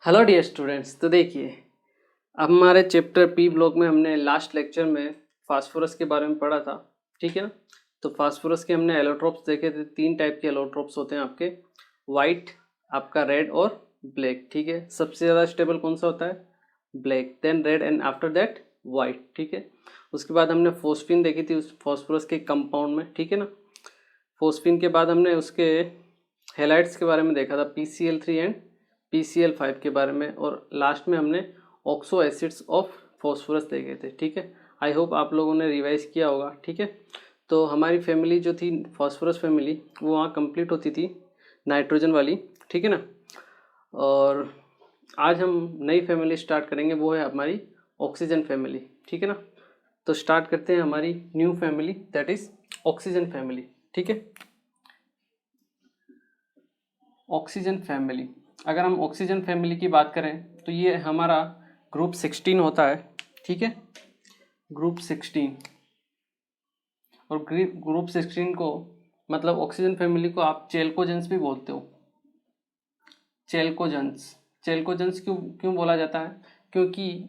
Hello dear students. तो देखिए, अब हमारे चैप्टर पी ब्लॉक में हमने लास्ट लेक्चर में फास्फोरस के बारे में पढ़ा था, ठीक है ना। तो फास्फोरस के हमने एलोट्रोप्स देखे थे। 3 टाइप के एलोट्रोप्स होते हैं आपके, वाइट, आपका रेड और ब्लैक, ठीक है। सबसे ज़्यादा स्टेबल कौन सा होता है? Black, then red and after that white, ठीक है। उसके बाद हमने फोस्फिन देखी थी उस फास्फोरस के कंपाउंड में, ठीक है ना। फोस्फिन के बाद हमने उसके हेलाइड्स के बारे में देखा था, PCl3 एंड PCl5 के बारे में, और लास्ट में हमने ऑक्सो एसिड्स ऑफ फॉस्फोरस देखे थे, ठीक है। आई होप आप लोगों ने रिवाइज किया होगा, ठीक है। तो हमारी फैमिली जो थी फॉस्फोरस फैमिली, वो वहाँ कंप्लीट होती थी नाइट्रोजन वाली, ठीक है ना। और आज हम नई फैमिली स्टार्ट करेंगे, वो है हमारी ऑक्सीजन फैमिली, ठीक है ना। तो स्टार्ट करते हैं हमारी new family, that is oxygen family, ठीक है। ऑक्सीजन फैमिली, अगर हम ऑक्सीजन फैमिली की बात करें तो ये हमारा ग्रुप 16 होता है, ठीक है। ग्रुप 16, और ग्रुप 16 को मतलब ऑक्सीजन फैमिली को आप चेल्कोजेंस भी बोलते हो। चेल्कोजेंस, चेल्कोजेंस क्यों क्यों बोला जाता है? क्योंकि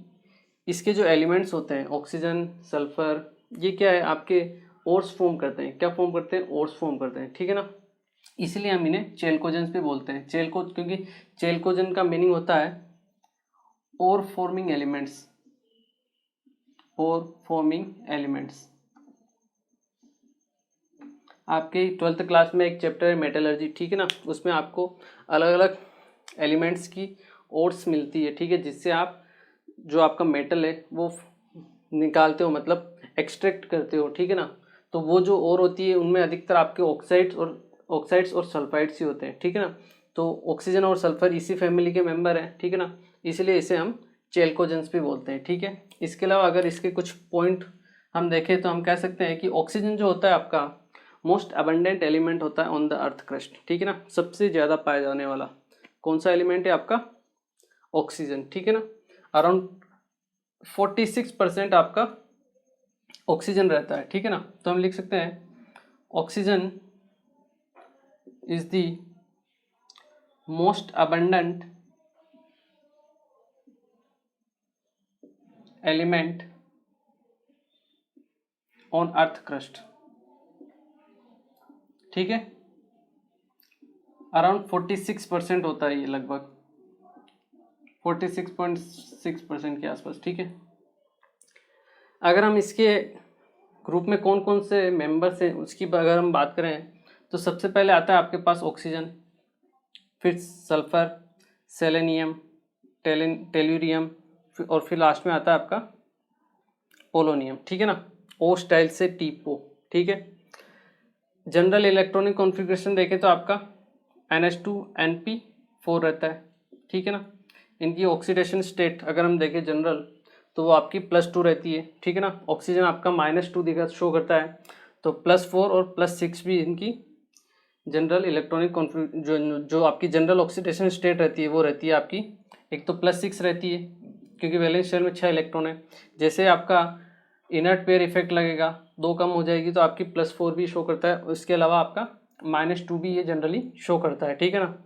इसके जो एलिमेंट्स होते हैं ऑक्सीजन, सल्फर, ये क्या है आपके ओर्स फॉर्म करते हैं। क्या फॉर्म करते हैं? ओर्स फॉर्म करते हैं, ठीक है ना। इसलिए हम इन्हें चेल्कोजेंस भी बोलते हैं। क्योंकि चेल्कोजन का मीनिंग होता है ओर फॉर्मिंग एलिमेंट्स, ओर फॉर्मिंग एलिमेंट्स। आपके 12th क्लास में एक चैप्टर है मेटलर्जी, ठीक है ना। उसमें आपको अलग अलग एलिमेंट्स की ओर्स मिलती है, ठीक है, जिससे आप जो आपका मेटल है वो निकालते हो, मतलब एक्सट्रैक्ट करते हो, ठीक है ना। तो वो जो ओर होती है उनमें अधिकतर आपके ऑक्साइड्स और सल्फाइड्स ही होते हैं, ठीक है ना। तो ऑक्सीजन और सल्फर इसी फैमिली के मेंबर हैं, ठीक है ना। इसलिए इसे हम चेल्कोजेंस भी बोलते हैं, ठीक है। इसके अलावा अगर इसके कुछ पॉइंट हम देखें तो हम कह सकते हैं कि ऑक्सीजन जो होता है आपका मोस्ट अबंडेंट एलिमेंट होता है ऑन द अर्थ क्रस्ट, ठीक है ना। सबसे ज़्यादा पाया जाने वाला कौन सा एलिमेंट है आपका? ऑक्सीजन, ठीक है ना। अराउंड 46% आपका ऑक्सीजन रहता है, ठीक है ना। तो हम लिख सकते हैं oxygen is the most abundant element on earth crust, ठीक है। अराउंड 46% होता है ये, लगभग 46.6% के आसपास, ठीक है। अगर हम इसके ग्रुप में कौन कौन से मेंबर्स हैं उसकी अगर हम बात करें तो सबसे पहले आता है आपके पास ऑक्सीजन, फिर सल्फर, सेलेनियम, टेलुरियम, और फिर लास्ट में आता है आपका पोलोनियम, ठीक है ना। ओ स्टाइल से टीपो, ठीक है। जनरल इलेक्ट्रॉनिक कॉन्फ़िगरेशन देखें तो आपका NH2NP4 रहता है, ठीक है ना। इनकी ऑक्सीडेशन स्टेट अगर हम देखें जनरल तो वो आपकी +2 रहती है, ठीक है ना। ऑक्सीजन आपका -2 दिखा शो करता है, तो +4 और +6 भी इनकी जनरल इलेक्ट्रॉनिक जो आपकी जनरल ऑक्सीडेशन स्टेट रहती है वो रहती है आपकी, एक तो +6 रहती है क्योंकि वैलेंस शेल में 6 इलेक्ट्रॉन है। जैसे आपका इनर्ट पेयर इफेक्ट लगेगा, 2 कम हो जाएगी तो आपकी +4 भी शो करता है। इसके अलावा आपका -2 भी ये जनरली शो करता है, ठीक है ना।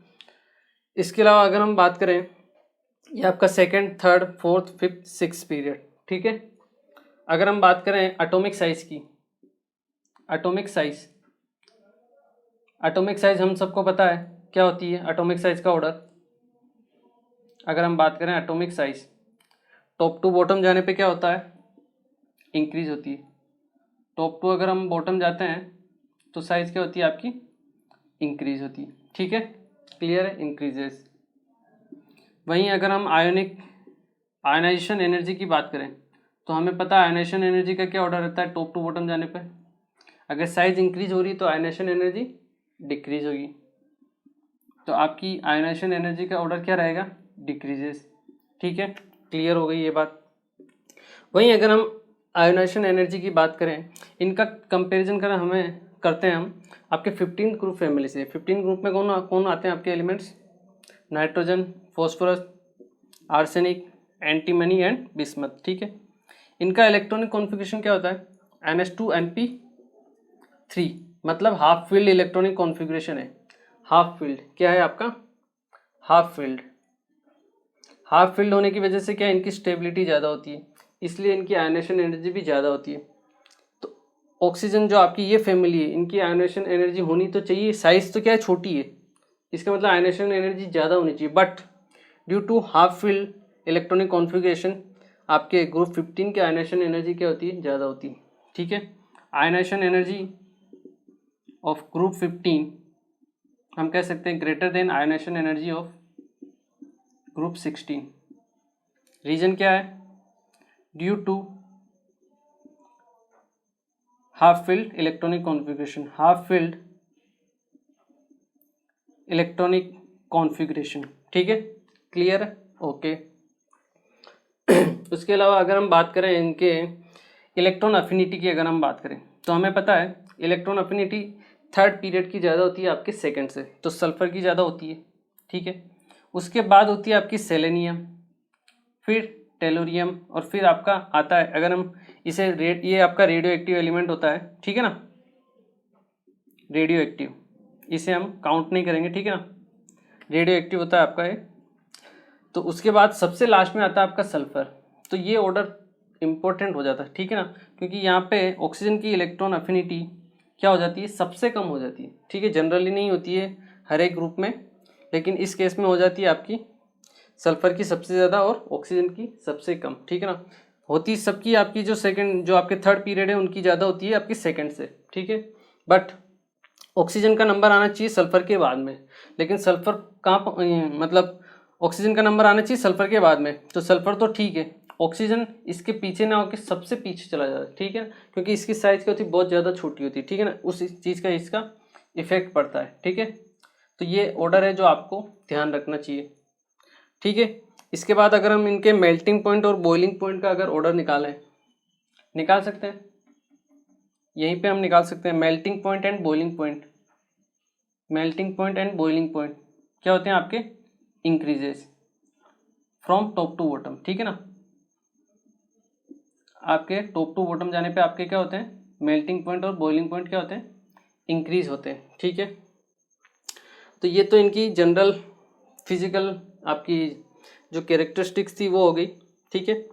इसके अलावा अगर हम बात करें, ये आपका 2nd, 3rd, 4th, 5th, 6th period, ठीक है। अगर हम बात करें एटॉमिक साइज की, एटॉमिक साइज हम सबको पता है क्या होती है एटॉमिक साइज का ऑर्डर। अगर हम बात करें atomic size, top to bottom जाने पे क्या होता है? इंक्रीज होती है। टॉप टू अगर हम बॉटम जाते हैं तो साइज क्या होती है आपकी? इंक्रीज होती है, ठीक है। क्लियर है? इंक्रीजेस। वहीं अगर हम आयोनाइजेशन एनर्जी की बात करें तो हमें पता है आयोनाइजेशन एनर्जी का क्या ऑर्डर रहता है टॉप टू बॉटम जाने पे। अगर साइज इंक्रीज हो रही तो आयोनाइजेशन एनर्जी डिक्रीज होगी, तो आपकी आयोनाइजेशन एनर्जी का ऑर्डर क्या रहेगा? डिक्रीजेस, ठीक है। क्लियर हो गई ये बात। वहीं अगर हम आयोनाइजेशन एनर्जी की बात करें, इनका कंपैरिजन करें हमें करते हैं हम आपके 15 ग्रुप फैमिली से। 15 ग्रुप में कौन कौन आते हैं आपके elements? Nitrogen, phosphorus, arsenic, antimony and bismuth, ठीक है। इनका इलेक्ट्रॉनिक कॉन्फ़िगरेशन क्या होता है? NH2NP3, मतलब हाफ फील्ड इलेक्ट्रॉनिक कॉन्फ़िगरेशन है। हाफ फील्ड क्या है आपका? Half field. हाफ फील्ड होने की वजह से क्या इनकी स्टेबिलिटी ज़्यादा होती है, इसलिए इनकी आयनेशन एनर्जी भी ज़्यादा होती है। तो ऑक्सीजन जो आपकी ये फैमिली है, इनकी आयनेशन एनर्जी होनी तो चाहिए, साइज तो क्या है छोटी है, इसका मतलब आयनेशन एनर्जी ज़्यादा होनी चाहिए, but due to half filled electronic configuration आपके ग्रुप 15 के आयनेशन एनर्जी क्या होती है, ज़्यादा होती है। ठीक है, आयनेशन एनर्जी ऑफ ग्रुप 15 हम कह सकते हैं greater than ionisation energy of group 16। Reason क्या है, due to half filled electronic configuration, half filled electronic configuration. ठीक है, क्लियर है, ओके। उसके अलावा अगर हम बात करें इनके इलेक्ट्रॉन अफिनिटी की, अगर हम बात करें तो हमें पता है इलेक्ट्रॉन अफिनिटी थर्ड पीरियड की ज़्यादा होती है आपके सेकंड से, तो सल्फर की ज़्यादा होती है। ठीक है, उसके बाद होती है आपकी सेलेनियम, फिर टेलोरियम, और फिर आपका आता है, अगर हम इसे ये आपका रेडियो एक्टिव एलिमेंट होता है, ठीक है ना, रेडियो एक्टिव, इसे हम काउंट नहीं करेंगे, ठीक है ना, रेडियो एक्टिव होता है आपका ये। तो उसके बाद सबसे लास्ट में आता है आपका सल्फर। तो ये ऑर्डर इंपॉर्टेंट हो जाता है, ठीक है ना, क्योंकि यहाँ पे ऑक्सीजन की इलेक्ट्रॉन अफिनिटी क्या हो जाती है, सबसे कम हो जाती है। ठीक है, जनरली नहीं होती है हर एक ग्रुप में, लेकिन इस केस में हो जाती है आपकी सल्फर की सबसे ज़्यादा और ऑक्सीजन की सबसे कम। ठीक है ना, होती सबकी आपकी जो सेकंड, जो आपके थर्ड पीरियड है उनकी ज़्यादा होती है आपकी सेकंड से। ठीक है, बट ऑक्सीजन का नंबर आना चाहिए सल्फर के बाद में, लेकिन सल्फर कहाँ, मतलब ऑक्सीजन का नंबर आना चाहिए सल्फर के बाद में, तो सल्फर तो ठीक है, ऑक्सीजन इसके पीछे ना होकर सबसे पीछे चला जाता है। ठीक है, क्योंकि इसकी साइज क्या होती है, बहुत ज़्यादा छोटी होती है। ठीक है ना, उस चीज़ का इसका इफेक्ट पड़ता है। ठीक है, तो ये ऑर्डर है जो आपको ध्यान रखना चाहिए। ठीक है, इसके बाद अगर हम इनके मेल्टिंग पॉइंट और बॉइलिंग पॉइंट का अगर ऑर्डर निकाल सकते हैं, यहीं पे हम निकाल सकते हैं melting point and boiling point. Melting point and boiling point क्या होते हैं आपके, increases from top to bottom. ठीक है ना, आपके टॉप टू बॉटम जाने पे आपके क्या होते हैं, मेल्टिंग पॉइंट और बॉइलिंग पॉइंट क्या होते हैं, इंक्रीज होते हैं। ठीक है, तो ये तो इनकी जनरल फिजिकल आपकी जो कैरेक्टरिस्टिक्स थी वो हो गई। ठीक है,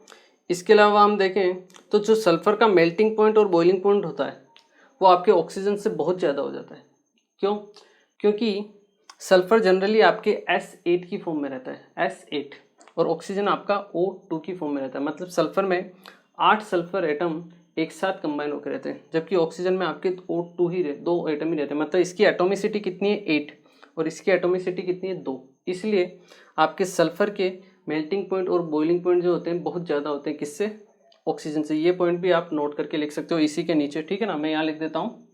इसके अलावा हम देखें तो जो सल्फर का मेल्टिंग पॉइंट और बॉइलिंग पॉइंट होता है वो आपके ऑक्सीजन से बहुत ज़्यादा हो जाता है। क्यों, क्योंकि सल्फर जनरली आपके S8 की फॉर्म में रहता है, S8, और ऑक्सीजन आपका O2 की फॉर्म में रहता है। मतलब सल्फर में 8 सल्फर एटम एक साथ कंबाइन होकर रहते हैं, जबकि ऑक्सीजन में आपके O2 ही 2 एटम ही रहते हैं। मतलब इसकी एटोमिसिटी कितनी है, 8, और इसकी एटोमिसिटी कितनी है, 2। इसलिए आपके सल्फर के मेल्टिंग पॉइंट और बॉइलिंग पॉइंट जो होते हैं बहुत ज़्यादा होते हैं, किससे, ऑक्सीजन से। ये पॉइंट भी आप नोट करके लिख सकते हो इसी के नीचे। ठीक है ना, मैं यहाँ लिख देता हूँ,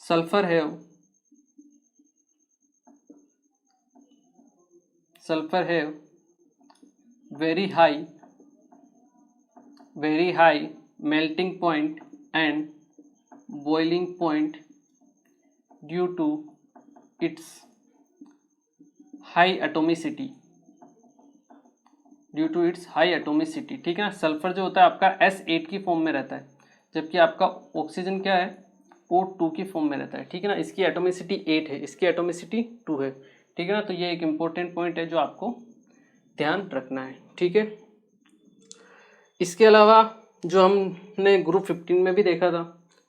सल्फर है very high melting point and boiling point due to its high atomicity, ठीक है ना। सल्फर जो होता है आपका S8 की फॉर्म में रहता है, जबकि आपका ऑक्सीजन क्या है, O2 की फॉर्म में रहता है। ठीक है ना, इसकी एटोमिसिटी 8 है, इसकी एटोमिसिटी 2 है। ठीक है ना, तो ये एक इम्पोर्टेंट पॉइंट है जो आपको ध्यान रखना है। ठीक है, इसके अलावा जो हमने ग्रुप 15 में भी देखा था,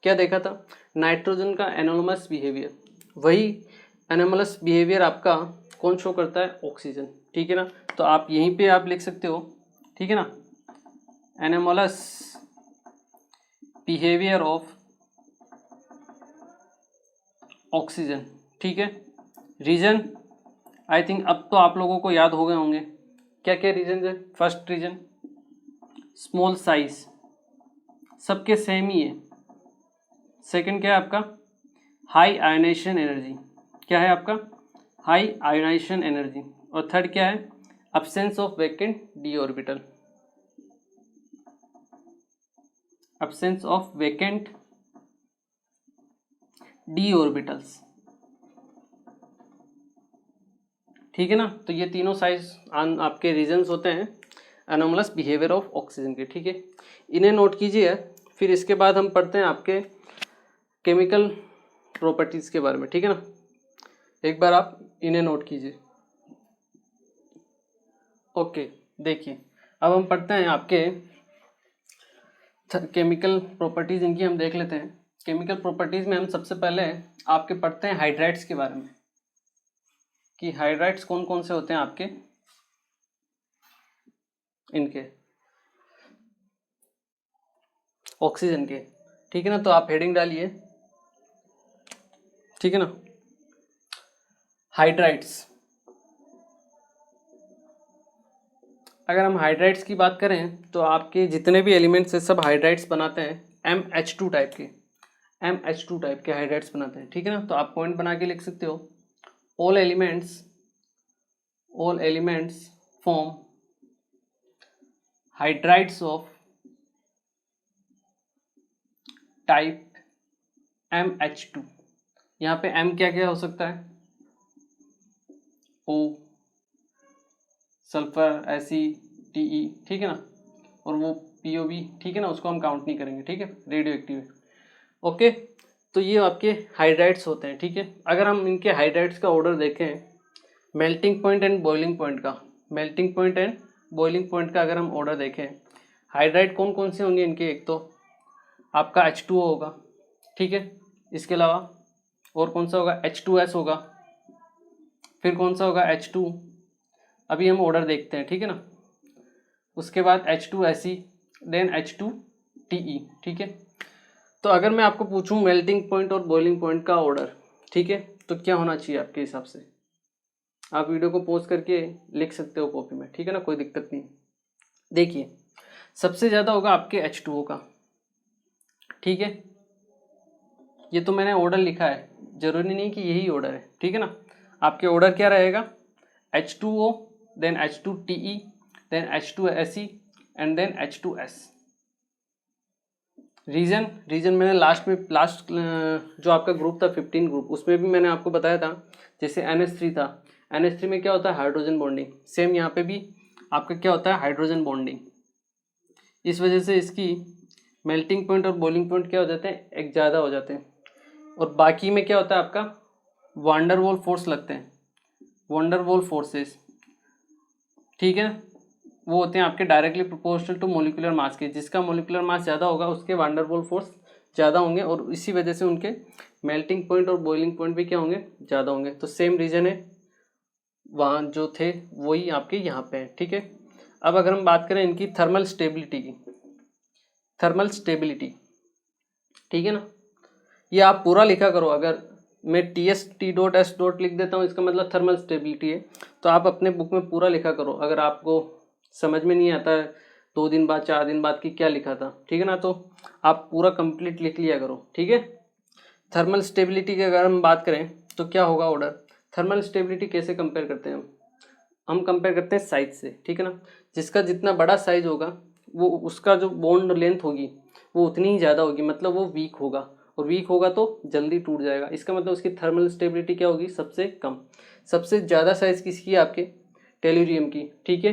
क्या देखा था, नाइट्रोजन का एनोमस बिहेवियर। वही एनोमस बिहेवियर आपका कौन शो करता है, ऑक्सीजन। ठीक है ना, तो आप यहीं पे आप लिख सकते हो, ठीक है ना, एनोमस बिहेवियर ऑफ ऑक्सीजन। ठीक है, रीजन आई थिंक अब तो आप लोगों को याद हो गए होंगे, क्या क्या रीजन है। फर्स्ट रीजन स्मॉल साइज, सबके सेम ही है। सेकंड क्या है आपका, हाई आयोनाइजेशन एनर्जी, क्या है आपका, हाई आयोनाइजेशन एनर्जी। और थर्ड क्या है, absence of vacant D orbital, absence of vacant D orbitals. ठीक है ना, तो ये तीनों साइज आपके रीजंस होते हैं एनोमलस बिहेवियर ऑफ ऑक्सीजन के। ठीक है, इन्हें नोट कीजिए। फिर इसके बाद हम पढ़ते हैं आपके केमिकल प्रॉपर्टीज के बारे में। ठीक है ना, एक बार आप इन्हें नोट कीजिए। ओके, देखिए अब हम पढ़ते हैं आपके केमिकल प्रॉपर्टीज, इनकी हम देख लेते हैं। केमिकल प्रॉपर्टीज में हम सबसे पहले आपके पढ़ते हैं हाइड्राइड्स के बारे में, कि हाइड्राइड्स कौन कौन से होते हैं आपके इनके ऑक्सीजन के, ठीक है ना। तो आप हेडिंग डालिए, ठीक है ना। हाइड्राइड्स, अगर हम हाइड्राइड्स की बात करें तो आपके जितने भी एलिमेंट्स है सब हाइड्राइड्स बनाते हैं MH2 टाइप के, MH2 टाइप के हाइड्राइड्स बनाते हैं, ठीक है ना। तो आप पॉइंट बना के लिख सकते हो, all elements form hydrides of type MH2। यहाँ पे M क्या क्या हो सकता है, O, सल्फर, Ase, Te, ठीक है ना, और वो POB, ठीक है ना, उसको हम काउंट नहीं करेंगे, ठीक है, रेडियो एक्टिव है। ओके, तो ये आपके हाइड्राइड्स होते हैं, ठीक है। अगर हम इनके हाइड्राइड्स का ऑर्डर देखें, melting point and boiling point का, melting point and boiling point का अगर हम ऑर्डर देखें, हाइड्राइड कौन कौन से होंगे इनके, एक तो आपका H2O होगा, ठीक है, इसके अलावा और कौन सा होगा, H2S होगा, फिर कौन सा होगा H2, अभी हम ऑर्डर देखते हैं, ठीक है ना। उसके बाद H2Se, देन H2Te, ठीक है। तो अगर मैं आपको पूछूं मेल्टिंग पॉइंट और बॉइलिंग पॉइंट का ऑर्डर, ठीक है, तो क्या होना चाहिए आपके हिसाब से, आप वीडियो को पॉज करके लिख सकते हो कॉपी में, ठीक है ना, कोई दिक्कत नहीं। देखिए सबसे ज़्यादा होगा आपके H2O का, ठीक है, ये तो मैंने ऑर्डर लिखा है, जरूरी नहीं कि यही ऑर्डर है, ठीक है ना। आपके ऑर्डर क्या रहेगा, H2O, then H2Te, then H2Se and then H2S। Reason मैंने लास्ट जो आपका ग्रुप था 15 ग्रुप, उसमें भी मैंने आपको बताया था, जैसे NH3 था, NH3 में क्या होता है, हाइड्रोजन बॉन्डिंग, सेम यहाँ पे भी आपका क्या होता है, हाइड्रोजन बॉन्डिंग। इस वजह से इसकी मेल्टिंग पॉइंट और बॉइलिंग पॉइंट क्या हो जाते हैं, एक ज़्यादा हो जाते हैं। और बाकी में क्या होता है आपका, वांडरवॉल फोर्स लगते हैं, वांडरवॉल फोर्सेस, ठीक है, वो होते हैं आपके directly proportional to molecular mass के, जिसका मोलिकुलर मास ज़्यादा होगा उसके वांडरवॉल फोर्स ज़्यादा होंगे, और इसी वजह से उनके मेल्टिंग पॉइंट और बॉइलिंग पॉइंट भी क्या होंगे, ज़्यादा होंगे। तो सेम रीज़न है, वहाँ जो थे वही आपके यहाँ पे हैं, ठीक है। अब अगर हम बात करें इनकी थर्मल स्टेबिलिटी की, थर्मल स्टेबिलिटी, ठीक है ना, ये आप पूरा लिखा करो। अगर मैं T.S.T.S. लिख देता हूँ, इसका मतलब थर्मल स्टेबिलिटी है, तो आप अपने बुक में पूरा लिखा करो। अगर आपको समझ में नहीं आता है 2 दिन बाद 4 दिन बाद कि क्या लिखा था, ठीक है ना, तो आप पूरा कंप्लीट लिख लिया करो, ठीक है। थर्मल स्टेबिलिटी की अगर हम बात करें तो क्या होगा ऑर्डर, थर्मल स्टेबिलिटी कैसे कंपेयर करते हैं हम कंपेयर करते हैं साइज से, ठीक है ना। जिसका जितना बड़ा साइज होगा वो उसका जो बॉन्ड लेंथ होगी वो उतनी ही ज़्यादा होगी, मतलब वो वीक होगा, और वीक होगा तो जल्दी टूट जाएगा। इसका मतलब उसकी थर्मल स्टेबिलिटी क्या होगी, सबसे कम। सबसे ज़्यादा साइज किसकी है, आपके टेल्यूरियम की, ठीक है।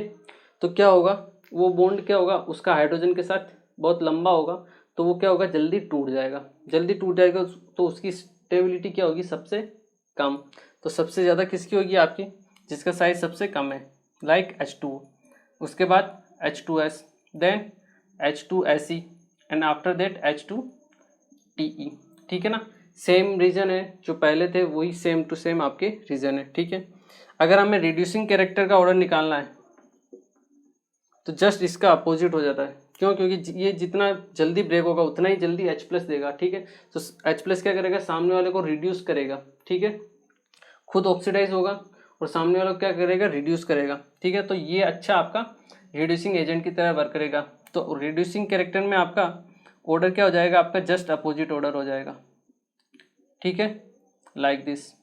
तो क्या होगा, वो बॉन्ड क्या होगा उसका हाइड्रोजन के साथ बहुत लंबा होगा, तो वो क्या होगा, जल्दी टूट जाएगा, जल्दी टूट जाएगा, तो उसकी स्टेबिलिटी क्या होगी, सबसे कम। तो सबसे ज़्यादा किसकी होगी, आपकी जिसका साइज सबसे कम है, लाइक H2O, उसके बाद H2S, then H2Se and after that H2Te, ठीक है ना। सेम रीजन है, जो पहले थे वही सेम टू सेम आपके रीजन है, ठीक है। अगर हमें रिड्यूसिंग कैरेक्टर का ऑर्डर निकालना है तो जस्ट इसका अपोजिट हो जाता है, क्यों, क्योंकि ये जितना जल्दी ब्रेक होगा उतना ही जल्दी H+ देगा, ठीक है। तो H+ क्या करेगा, सामने वाले को रिड्यूस करेगा, ठीक है, खुद ऑक्सीडाइज होगा और सामने वाला क्या करेगा, रिड्यूस करेगा, ठीक है। तो ये अच्छा आपका रिड्यूसिंग एजेंट की तरह वर्क करेगा। तो रिड्यूसिंग कैरेक्टर में आपका ऑर्डर क्या हो जाएगा, आपका जस्ट अपोजिट ऑर्डर हो जाएगा, ठीक है, लाइक दिस।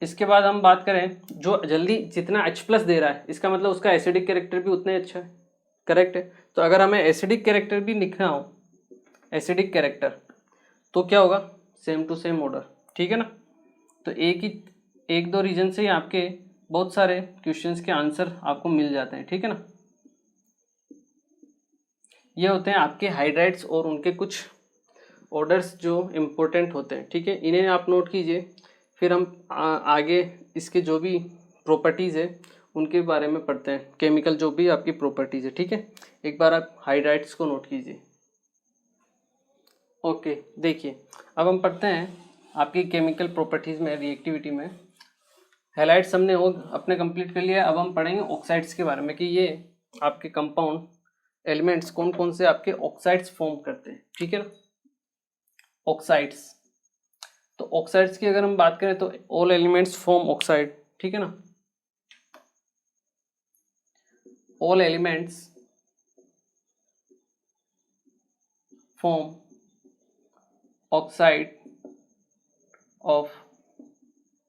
इसके बाद हम बात करें, जो जल्दी जितना H+ दे रहा है इसका मतलब उसका एसिडिक कैरेक्टर भी उतना ही अच्छा है, करेक्ट है। तो अगर हमें एसिडिक कैरेक्टर भी लिखना हो, एसिडिक कैरेक्टर, तो क्या होगा, सेम टू सेम ऑर्डर, ठीक है ना। तो एक दो रीजन से ही आपके बहुत सारे क्वेश्चंस के आंसर आपको मिल जाते हैं, ठीक है ना। ये होते हैं आपके हाइड्राइड्स और उनके कुछ ऑर्डर्स जो इम्पोर्टेंट होते हैं, ठीक है, इन्हें आप नोट कीजिए। फिर हम आगे इसके जो भी प्रॉपर्टीज़ है उनके बारे में पढ़ते हैं, केमिकल जो भी आपकी प्रॉपर्टीज है, ठीक है। एक बार आप हाइड्राइड्स को नोट कीजिए। ओके, देखिए अब हम पढ़ते हैं आपकी केमिकल प्रॉपर्टीज में, रिएक्टिविटी में। हैलाइड्स हमने वो अपने कंप्लीट कर लिया। अब हम पढ़ेंगे ऑक्साइड्स के बारे में कि ये आपके कंपाउंड एलिमेंट्स कौन कौन से आपके ऑक्साइड्स फॉर्म करते हैं, ठीक है ना। ऑक्साइड्स, तो ऑक्साइड्स की अगर हम बात करें तो ऑल एलिमेंट्स फॉर्म ऑक्साइड, ठीक है ना। All elements form oxide of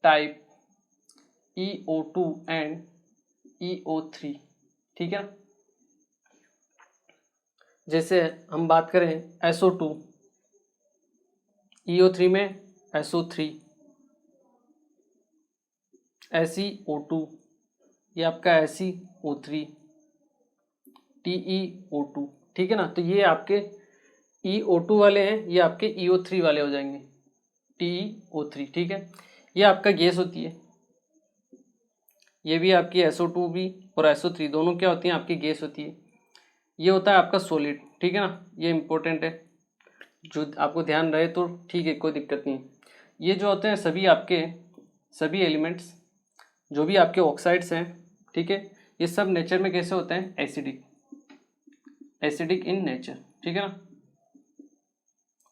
type EO2 and EO3, ठीक है। जैसे हम बात करें SO2, EO3 में SO3, SeO2 ये आपका SeO3, TeO2, ठीक है ना। तो ये आपके EO2 वाले हैं, ये आपके EO3 वाले हो जाएंगे, TeO3, ठीक है। ये आपका गैस होती है, ये भी आपकी SO2 भी और SO3 दोनों क्या होती हैं, आपकी गैस होती है। ये होता है आपका सॉलिड, ठीक है ना। ये इंपॉर्टेंट है, जो आपको ध्यान रहे तो ठीक है, कोई दिक्कत नहीं। ये जो होते हैं सभी आपके सभी एलिमेंट्स जो भी आपके ऑक्साइड्स हैं, ठीक है, ये सब नेचर में कैसे होते हैं, एसिडिक, एसिडिक इन नेचर, ठीक है ना।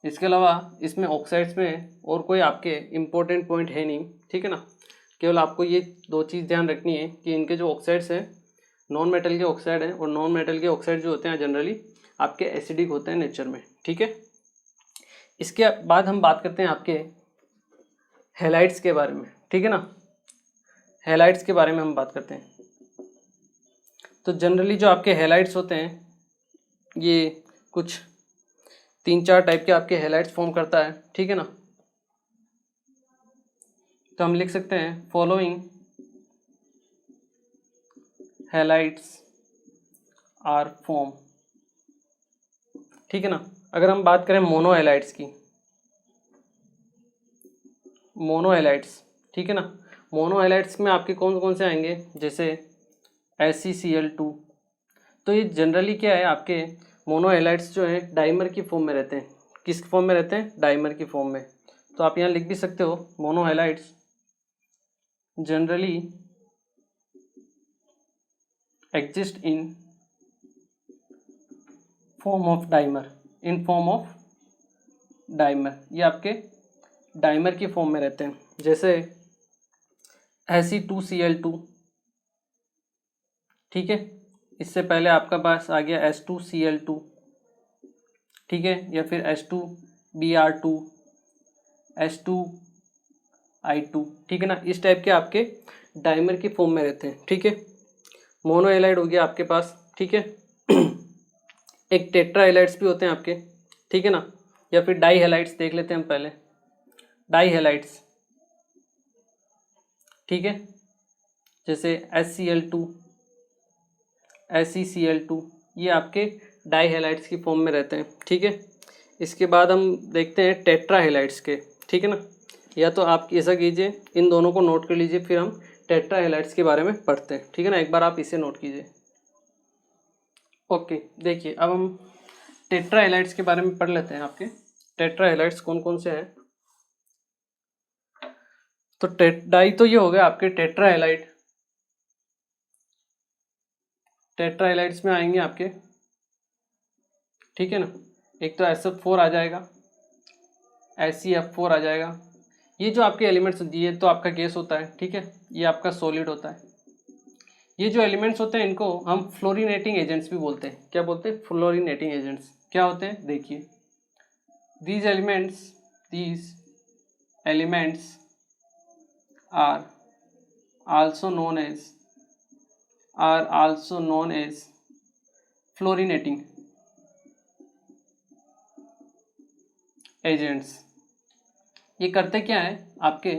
इसके अलावा इसमें ऑक्साइड्स में और कोई आपके इम्पोर्टेंट पॉइंट है नहीं, ठीक है ना। केवल आपको ये दो चीज़ ध्यान रखनी है कि इनके जो ऑक्साइड्स हैं नॉन मेटल के ऑक्साइड हैं, और नॉन मेटल के ऑक्साइड जो होते हैं जनरली आपके एसिडिक होते हैं नेचर में, ठीक है। इसके बाद हम बात करते हैं आपके हैलाइड्स के बारे में, ठीक है ना। हैलाइड्स के बारे में हम बात करते हैं। तो जनरली जो आपके हैलाइड्स होते हैं ये कुछ 3-4 टाइप के आपके हैलाइड्स फॉर्म करता है, ठीक है ना। तो हम लिख सकते हैं फॉलोइंग हैलाइड्स आर फॉर्म, ठीक है ना। अगर हम बात करें मोनो हैलाइड्स की, मोनो हैलाइड्स, ठीक है ना। मोनो हैलाइड्स में आपके कौन कौन से आएंगे, जैसे SeCl2। तो ये जनरली क्या है, आपके मोनो हैलाइड्स जो है डाइमर की फॉर्म में रहते हैं। किस फॉर्म में रहते हैं, डाइमर की फॉर्म में। तो आप यहाँ लिख भी सकते हो mono halides generally exist in form of dimer, in form of dimer. ये आपके डाइमर की फॉर्म में रहते हैं, जैसे Fe2Cl2, ठीक है। इससे पहले आपका पास आ गया H2Cl2, ठीक है, या फिर H2Br2, H2I2, ठीक है ना। इस टाइप के आपके डाइमर की फॉर्म में रहते हैं, ठीक है। मोनो हैलाइड हो गया आपके पास, ठीक है। एक टेट्रा हैलाइड्स भी होते हैं आपके, ठीक है ना, या फिर डाई हैलाइड्स देख लेते हैं हम पहले। डाई हैलाइड्स, ठीक है, जैसे HCl2, SeCl2, ये आपके डाई हैलाइड्स की फॉर्म में रहते हैं, ठीक है। इसके बाद हम देखते हैं टेट्रा हैलाइड्स के, ठीक है ना। या तो आप ऐसा कीजिए, इन दोनों को नोट कर लीजिए, फिर हम टेट्रा हैलाइड्स के बारे में पढ़ते हैं, ठीक है ना। एक बार आप इसे नोट कीजिए। ओके, देखिए अब हम टेट्रा हैलाइड्स के बारे में पढ़ लेते हैं। आपके टेट्रा हैलाइड्स कौन कौन से हैं। तो डाई तो ये हो गया आपके टेट्रा हैलाइड। टेट्रा हैलाइड्स में आएंगे आपके, ठीक है ना। एक तो SF4 आ जाएगा, SeF4 आ जाएगा। ये जो आपके एलिमेंट्स, ये तो आपका गैस होता है, ठीक है, ये आपका सॉलिड होता है। ये जो एलिमेंट्स होते हैं इनको हम फ्लोरीनेटिंग एजेंट्स भी बोलते हैं। क्या बोलते हैं, फ्लोरीनेटिंग एजेंट्स। क्या होते हैं, देखिए, these elements are also known as fluorinating agents. ये करते क्या है आपके,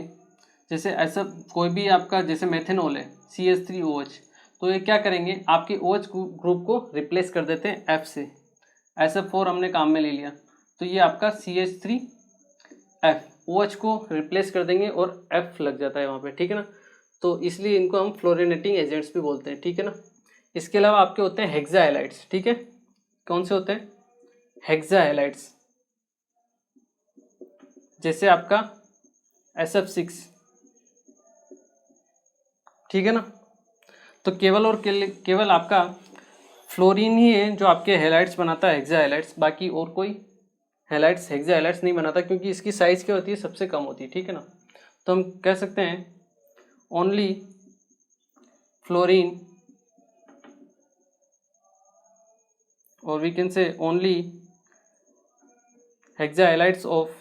जैसे ऐसा कोई भी आपका जैसे मेथेनॉल है CH3OH, तो ये क्या करेंगे, आपके OH ग्रुप को रिप्लेस कर देते हैं F से। SF4 हमने काम में ले लिया, तो ये आपका CH3F OH को रिप्लेस कर देंगे और F लग जाता है वहाँ पे, ठीक है ना। तो इसलिए इनको हम फ्लोरीनेटिंग एजेंट्स भी बोलते हैं, ठीक है ना। इसके अलावा आपके होते हैं हेक्सा हैलाइड्स, ठीक है। कौन से होते हैं? हेक्सा हैलाइड्स, जैसे आपका SF6, ठीक है ना। तो केवल आपका फ्लोरीन ही है जो आपके हैलाइड्स बनाता है, हेक्सा हैलाइड्स। बाकी और कोई हैलाइड्स हेक्सा हैलाइड्स नहीं बनाता, क्योंकि इसकी साइज क्या होती है, सबसे कम होती है, ठीक है ना। तो हम कह सकते हैं ओनली फ्लोरीन, और we can say only hexa halides of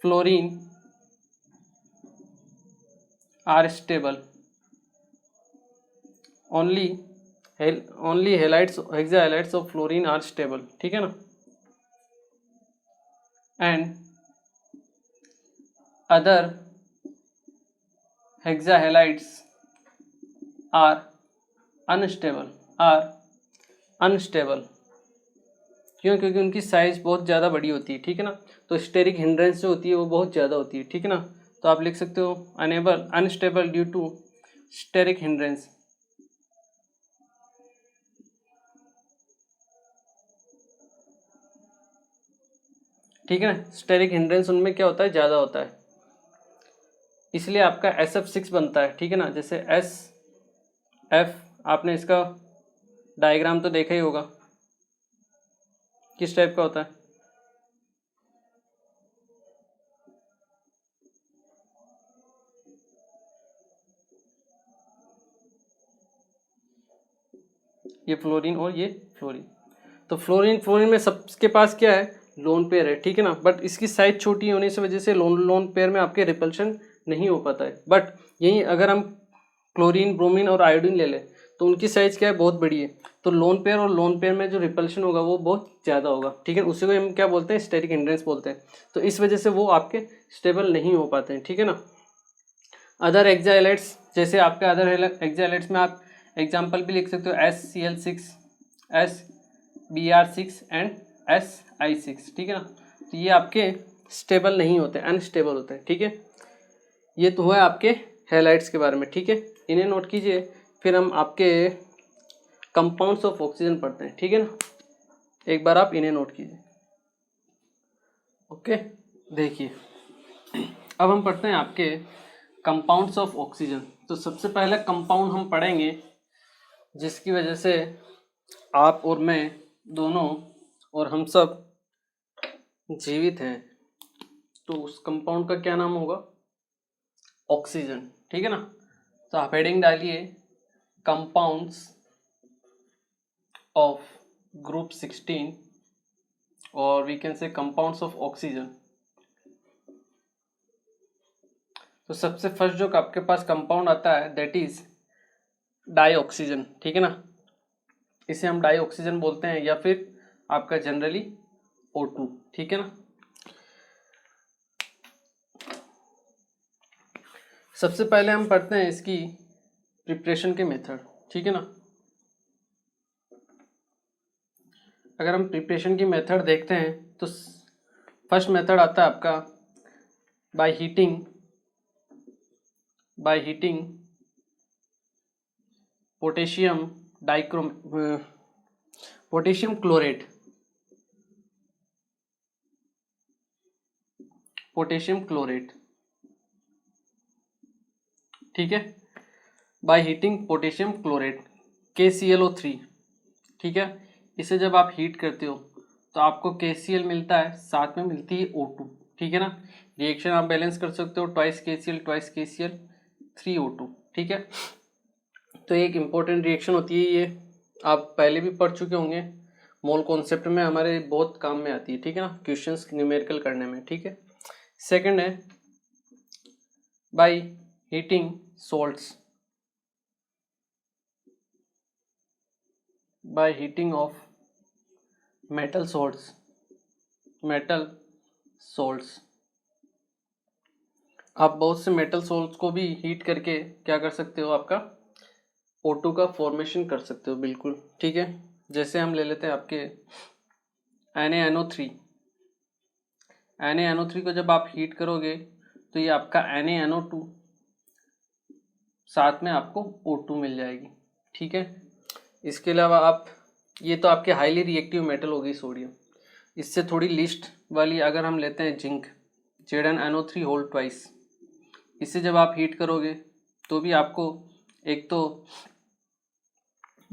fluorine are stable. Only hexa halides of fluorine are stable, ठीक है ना। And other hexa halides are unstable. क्यों? क्योंकि उनकी साइज बहुत ज़्यादा बड़ी होती है, ठीक है ना। तो स्टेरिक हिंड्रेंस जो होती है वो बहुत ज़्यादा होती है, ठीक है ना। तो आप लिख सकते हो unstable due to steric hindrance. ठीक है ना, स्टेरिक हिंड्रेंस उनमें क्या होता है, ज़्यादा होता है, इसलिए आपका SF6 बनता है, ठीक है ना। जैसे SF, आपने इसका डायग्राम तो देखा ही होगा, किस टाइप का होता है। ये फ्लोरीन और ये फ्लोरीन। तो फ्लोरीन में सबके पास क्या है, लोन पेयर है, ठीक है ना। बट इसकी साइज छोटी होने की वजह से लोन पेयर में आपके रिपल्शन नहीं हो पाता है। बट यही अगर हम क्लोरीन, ब्रोमीन और आयोडीन ले लें तो उनकी साइज क्या है, बहुत बड़ी है। तो लोन पेयर में जो रिपल्शन होगा वो बहुत ज़्यादा होगा, ठीक है। उसी को हम क्या बोलते हैं, स्टेरिक हिंड्रेंस बोलते हैं। तो इस वजह से वो आपके स्टेबल नहीं हो पाते हैं, ठीक है ना। अदर हेक्सा हैलाइड्स, जैसे आपके अदर हेक्सा हैलाइड्स में आप एग्जाम्पल भी लिख सकते हो, SCl6, SBr6 एंड SI6, ठीक है ना। तो ये आपके स्टेबल नहीं होते, अनस्टेबल होते हैं, ठीक है। ये तो हुआ आपके हैलाइड्स के बारे में, ठीक है। इन्हें नोट कीजिए। फिर हम आपके कंपाउंड्स ऑफ ऑक्सीजन पढ़ते हैं, ठीक है ना। एक बार आप इन्हें नोट कीजिए। ओके, देखिए अब हम पढ़ते हैं आपके कंपाउंड्स ऑफ ऑक्सीजन। तो सबसे पहले कंपाउंड हम पढ़ेंगे जिसकी वजह से आप और मैं दोनों और हम सब जीवित हैं। तो उस कंपाउंड का क्या नाम होगा, ऑक्सीजन, ठीक है ना। तो आप हेडिंग डालिए कंपाउंड्स ऑफ ग्रुप 16, और we can say compounds of oxygen. तो सबसे फर्स्ट जो आपके पास कंपाउंड आता है दैट इज डाईऑक्सीजन, ठीक है ना। इसे हम डाईऑक्सीजन बोलते हैं, या फिर आपका जनरली O2, ठीक है ना। सबसे पहले हम पढ़ते हैं इसकी प्रिपरेशन के मेथड, ठीक है ना। अगर हम प्रिपरेशन की मेथड देखते हैं तो फर्स्ट मेथड आता है आपका बाय हीटिंग पोटेशियम क्लोरेट, ठीक है। By heating potassium chlorate KClO3, ठीक है। इसे जब आप हीट करते हो तो आपको KCl मिलता है, साथ में मिलती है O2, ठीक है ना। रिएक्शन आप बैलेंस कर सकते हो, ट्वाइस KCl 3O2, ठीक है। तो एक इम्पोर्टेंट रिएक्शन होती है ये, आप पहले भी पढ़ चुके होंगे, मोल कॉन्सेप्ट में हमारे बहुत काम में आती है, ठीक है ना, क्वेश्चंस न्यूमेरिकल करने में, ठीक है। सेकंड है by heating salts, by heating of metal salts. आप बहुत से मेटल सॉल्ट्स को भी हीट करके क्या कर सकते हो, आपका O2 का फॉर्मेशन कर सकते हो, बिल्कुल, ठीक है। जैसे हम ले लेते हैं आपके NaNO3, NaNO3 को जब आप हीट करोगे तो ये आपका NaNO2 साथ में आपको O2 मिल जाएगी, ठीक है। इसके अलावा आप, ये तो आपके हाईली रिएक्टिव मेटल हो गई सोडियम। इससे थोड़ी लिस्ट वाली अगर हम लेते हैं जिंक, ZnNO3 होल ट्वाइस, इसे जब आप हीट करोगे तो भी आपको एक तो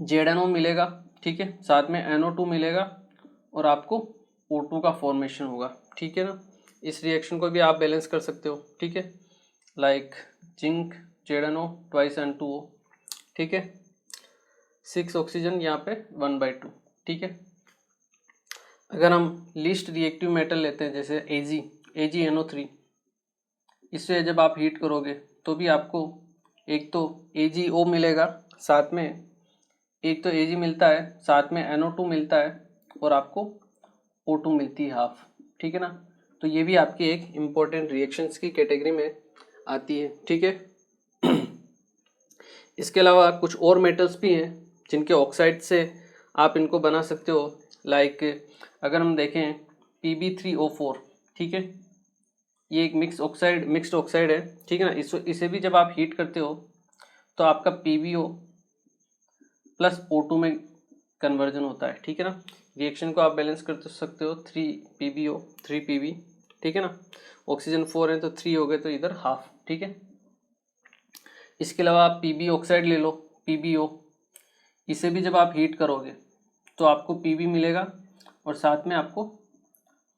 ZnO मिलेगा, ठीक है, साथ में NO2 मिलेगा और आपको O2 का फॉर्मेशन होगा, ठीक है ना। इस रिएक्शन को भी आप बैलेंस कर सकते हो, ठीक है, like zinc ZnO twice N2O, ठीक है, 6 ऑक्सीजन यहाँ पे 1/2, ठीक है। अगर हम लीस्ट रिएक्टिव मेटल लेते हैं जैसे AgNO3, इससे जब आप हीट करोगे तो भी आपको एक तो AgO मिलेगा, साथ में एक तो Ag मिलता है, साथ में NO2 मिलता है और आपको O2 मिलती है हाफ, ठीक है ना। तो ये भी आपकी एक इम्पोर्टेंट रिएक्शंस की कैटेगरी में आती है, ठीक है। इसके अलावा कुछ और मेटल्स भी हैं जिनके ऑक्साइड से आप इनको बना सकते हो, लाइक अगर हम देखें Pb3O4, ठीक है, ये एक मिक्स्ड ऑक्साइड है, ठीक है ना। इसे भी जब आप हीट करते हो तो आपका PbO प्लस O2 में कन्वर्जन होता है, ठीक है ना। रिएक्शन को आप बैलेंस कर सकते हो 3PbO 3Pb, ठीक है ना। ऑक्सीजन 4 है तो 3 हो गए, तो इधर हाफ, ठीक है। इसके अलावा आप Pb ऑक्साइड ले लो, PbO, इसे भी जब आप हीट करोगे तो आपको Pb मिलेगा और साथ में आपको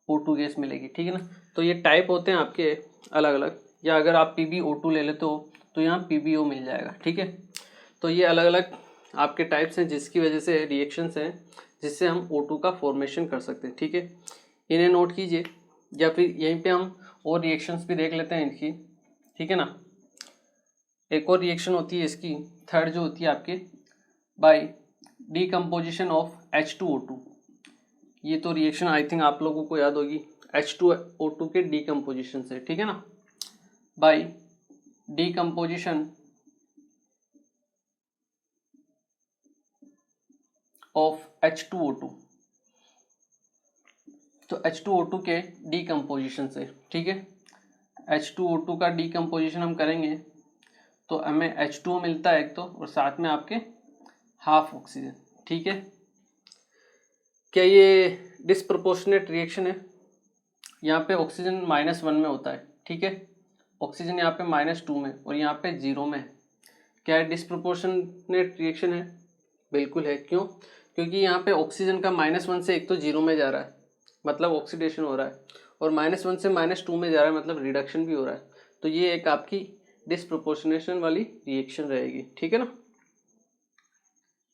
O2 गैस मिलेगी, ठीक है ना। तो ये टाइप होते हैं आपके अलग अलग, या अगर आप PbO2 ले लेते हो तो यहाँ PbO मिल जाएगा, ठीक है। तो ये अलग अलग आपके टाइप्स हैं जिसकी वजह से रिएक्शंस हैं जिससे हम O2 का फॉर्मेशन कर सकते हैं, ठीक है। इन्हें नोट कीजिए, या फिर यहीं पे हम और रिएक्शंस भी देख लेते हैं इनकी, ठीक है ना। एक और रिएक्शन होती है इसकी, थर्ड जो होती है आपके बाय डीकम्पोजिशन ऑफ H2O2। ये तो रिएक्शन आई थिंक आप लोगों को याद होगी, H2O2 के डीकम्पोजिशन से, ठीक है ना, बाय डीकम्पोजिशन ऑफ H2O2। तो H2O2 के डीकम्पोजिशन से, ठीक है, H2O2 का डीकम्पोजिशन हम करेंगे तो हमें H2O मिलता है एक तो, और साथ में आपके हाफ ऑक्सीजन, ठीक है। क्या ये डिसप्रोपोर्शनेट रिएक्शन है? यहाँ पे ऑक्सीजन -1 में होता है, ठीक है, ऑक्सीजन यहाँ पे -2 में और यहाँ पे 0 में है। क्या है डिसप्रोपोर्शनेट रिएक्शन है? बिल्कुल है। क्यों? क्योंकि यहाँ पे ऑक्सीजन का -1 से एक तो 0 में जा रहा है, मतलब ऑक्सीडेशन हो रहा है, और -1 से -2 में जा रहा है, मतलब रिडक्शन भी हो रहा है। तो ये एक आपकी डिसप्रोपोर्शनेशन वाली रिएक्शन रहेगी, ठीक है ना।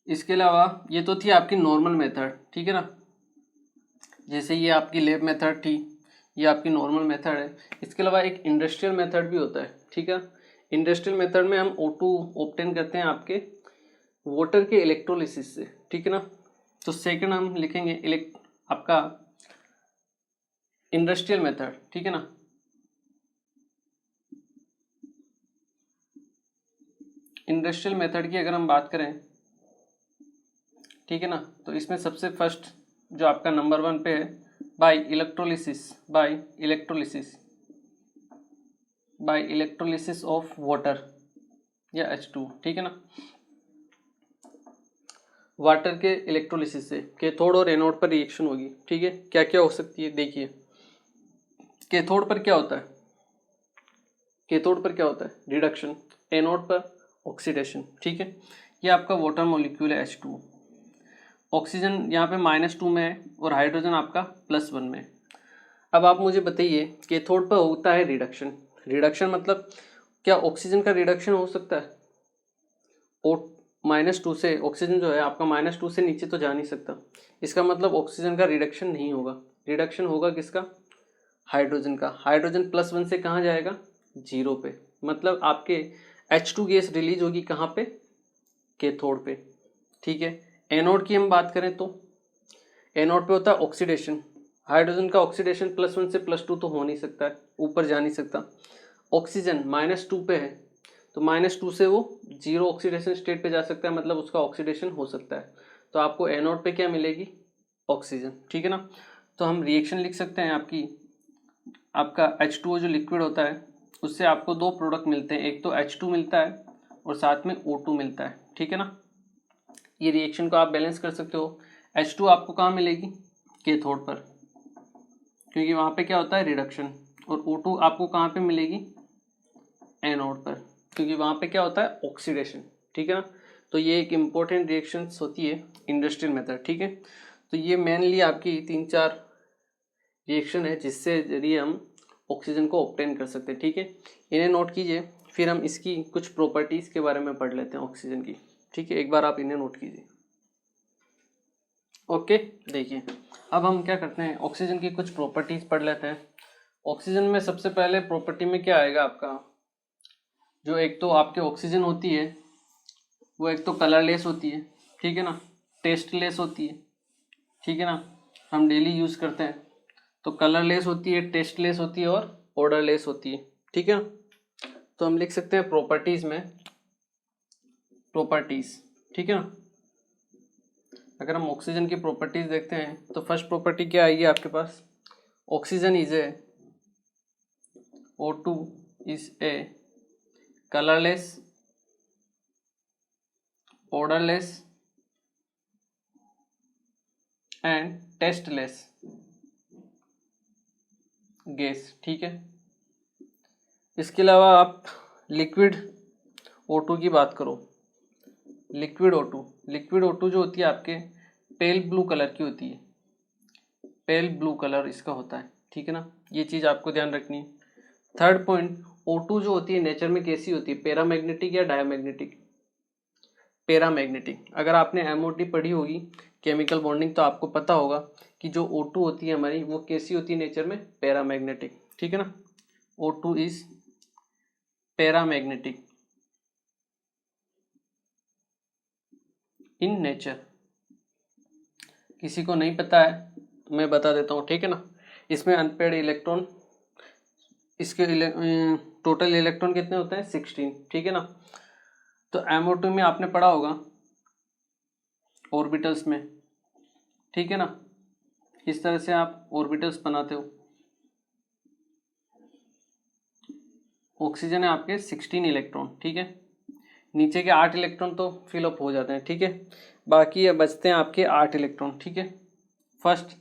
इसके अलावा ये तो थी आपकी नॉर्मल मेथड, ठीक है ना, जैसे ये आपकी लैब मेथड थी, ये आपकी नॉर्मल मेथड है। इसके अलावा एक इंडस्ट्रियल मेथड भी होता है, ठीक है। इंडस्ट्रियल मेथड में हम O2 ऑब्टेन करते हैं आपके वाटर के इलेक्ट्रोलिसिस से, ठीक है ना। तो सेकंड हम लिखेंगे आपका इंडस्ट्रियल मेथड, ठीक है ना। इंडस्ट्रियल मेथड की अगर हम बात करें, ठीक है ना, तो इसमें सबसे फर्स्ट जो आपका नंबर 1 पे है बाय इलेक्ट्रोलिसिस ऑफ वाटर या H2, ठीक है ना। वाटर के इलेक्ट्रोलिसिस से कैथोड और एनोड पर रिएक्शन होगी, ठीक है। क्या क्या हो सकती है देखिए, कैथोड पर क्या होता है, कैथोड पर क्या होता है रिडक्शन, एनोड पर ऑक्सीडेशन, ठीक है। ये आपका वाटर मॉलिक्यूल है H2, ऑक्सीजन यहाँ पे -2 में है और हाइड्रोजन आपका +1 में है। अब आप मुझे बताइए कैथोड पर होता है रिडक्शन, रिडक्शन मतलब क्या ऑक्सीजन का रिडक्शन हो सकता है? और -2 से ऑक्सीजन जो है आपका -2 से नीचे तो जा नहीं सकता, इसका मतलब ऑक्सीजन का रिडक्शन नहीं होगा। रिडक्शन होगा किसका? हाइड्रोजन का। हाइड्रोजन +1 से कहाँ जाएगा? 0 पे, मतलब आपके H2 गैस रिलीज होगी कहाँ पे? कैथोड पे, ठीक है। एनोड की हम बात करें तो एनोड पे होता है ऑक्सीडेशन, हाइड्रोजन का ऑक्सीडेशन +1 से +2 तो हो नहीं सकता है, ऊपर जा नहीं सकता। ऑक्सीजन -2 पे है तो -2 से वो 0 ऑक्सीडेशन स्टेट पे जा सकता है, मतलब उसका ऑक्सीडेशन हो सकता है। तो आपको एनोड पे क्या मिलेगी? ऑक्सीजन, ठीक है ना। तो हम रिएक्शन लिख सकते हैं आपकी आपका H2O जो लिक्विड होता है उससे आपको दो प्रोडक्ट मिलते हैं, एक तो H2 मिलता है और साथ में O2 मिलता है, ठीक है ना। ये रिएक्शन को आप बैलेंस कर सकते हो। H2 आपको कहाँ मिलेगी, कैथोड पर, क्योंकि वहाँ पे क्या होता है रिडक्शन, और O2 आपको कहाँ पे मिलेगी, एनोड पर, क्योंकि वहाँ पे क्या होता है ऑक्सीडेशन, ठीक है ना। तो ये एक इम्पोर्टेंट रिएक्शन होती है इंडस्ट्रियल मेथड, ठीक है। तो ये मेनली आपकी 3-4 रिएक्शन है जिससे जरिए हम ऑक्सीजन को ऑब्टेन कर सकते हैं, ठीक है। इन्हें नोट कीजिए, फिर हम इसकी कुछ प्रॉपर्टीज के बारे में पढ़ लेते हैं ऑक्सीजन की, ठीक है। एक बार आप इन्हें नोट कीजिए। ओके, देखिए अब हम क्या करते हैं, ऑक्सीजन की कुछ प्रॉपर्टीज पढ़ लेते हैं। ऑक्सीजन में सबसे पहले प्रॉपर्टी में क्या आएगा आपका, जो एक तो आपके ऑक्सीजन होती है वो एक तो कलरलेस होती है, ठीक है ना, टेस्टलेस होती है, ठीक है ना, हम डेली यूज़ करते हैं। तो कलरलेस होती है, टेस्टलेस होती है और ऑर्डरलेस होती है, ठीक है ना। तो हम लिख सकते हैं प्रॉपर्टीज में, प्रॉपर्टीज, ठीक है ना। अगर हम ऑक्सीजन की प्रॉपर्टीज देखते हैं तो फर्स्ट प्रॉपर्टी क्या आएगी आपके पास, oxygen is a O2 is a colourless, odourless and tasteless gas, ठीक है। इसके अलावा आप लिक्विड O2 की बात करो, लिक्विड O2 जो होती है आपके पेल ब्लू कलर की होती है, पेल ब्लू कलर इसका होता है, ठीक है ना। ये चीज़ आपको ध्यान रखनी है। थर्ड पॉइंट, O2 जो होती है नेचर में कैसी होती है, पैरामैग्नेटिक या डायमैग्नेटिक, पैरामैग्नेटिक। अगर आपने MOT पढ़ी होगी केमिकल बॉन्डिंग तो आपको पता होगा कि जो O2 होती है हमारी वो कैसी होती है नेचर में, पैरामैग्नेटिक, ठीक है ना। O2 is paramagnetic in nature. किसी को नहीं पता है तो मैं बता देता हूँ, ठीक है ना। इसमें अनपेयर्ड इलेक्ट्रॉन, इसके टोटल इलेक्ट्रॉन कितने होते हैं 16, ठीक है ना। तो MO2 में आपने पढ़ा होगा ऑर्बिटल्स में, ठीक है ना, इस तरह से आप ऑर्बिटल्स बनाते हो। ऑक्सीजन है आपके 16 इलेक्ट्रॉन, ठीक है, नीचे के 8 इलेक्ट्रॉन तो फिलअप हो जाते हैं, ठीक है, बाकी ये बचते हैं आपके 8 इलेक्ट्रॉन, ठीक है। First,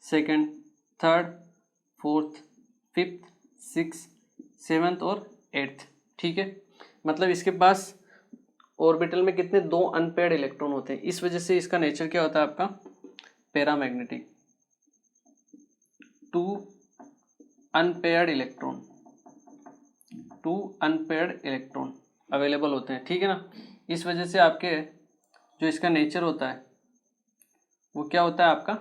second, third, fourth, fifth, six, seventh और एट्थ, ठीक है। मतलब इसके पास ऑर्बिटल में कितने, 2 अनपेयर्ड इलेक्ट्रॉन होते हैं। इस वजह से इसका नेचर क्या होता है आपका, paramagnetic. 2 unpaired electron, 2 unpaired electron available होते हैं, ठीक है ना। इस वजह से आपके जो इसका नेचर होता है वो क्या होता है आपका,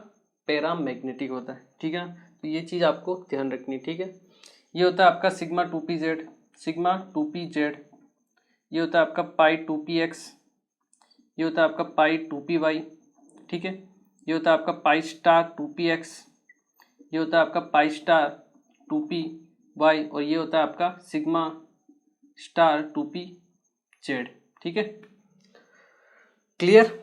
पैरामैग्नेटिक होता है, ठीक है ना। तो ये चीज़ आपको ध्यान रखनी है, ठीक है। ये होता है आपका सिग्मा 2pz, सिग्मा 2pz, ये होता है आपका पाई 2px, ये होता है आपका पाई 2py, ठीक है। ये होता है आपका पाई स्टार 2px, ये होता है आपका पाई स्टार 2py, और ये होता है आपका सिग्मा स्टार 2pz, ठीक है, क्लियर।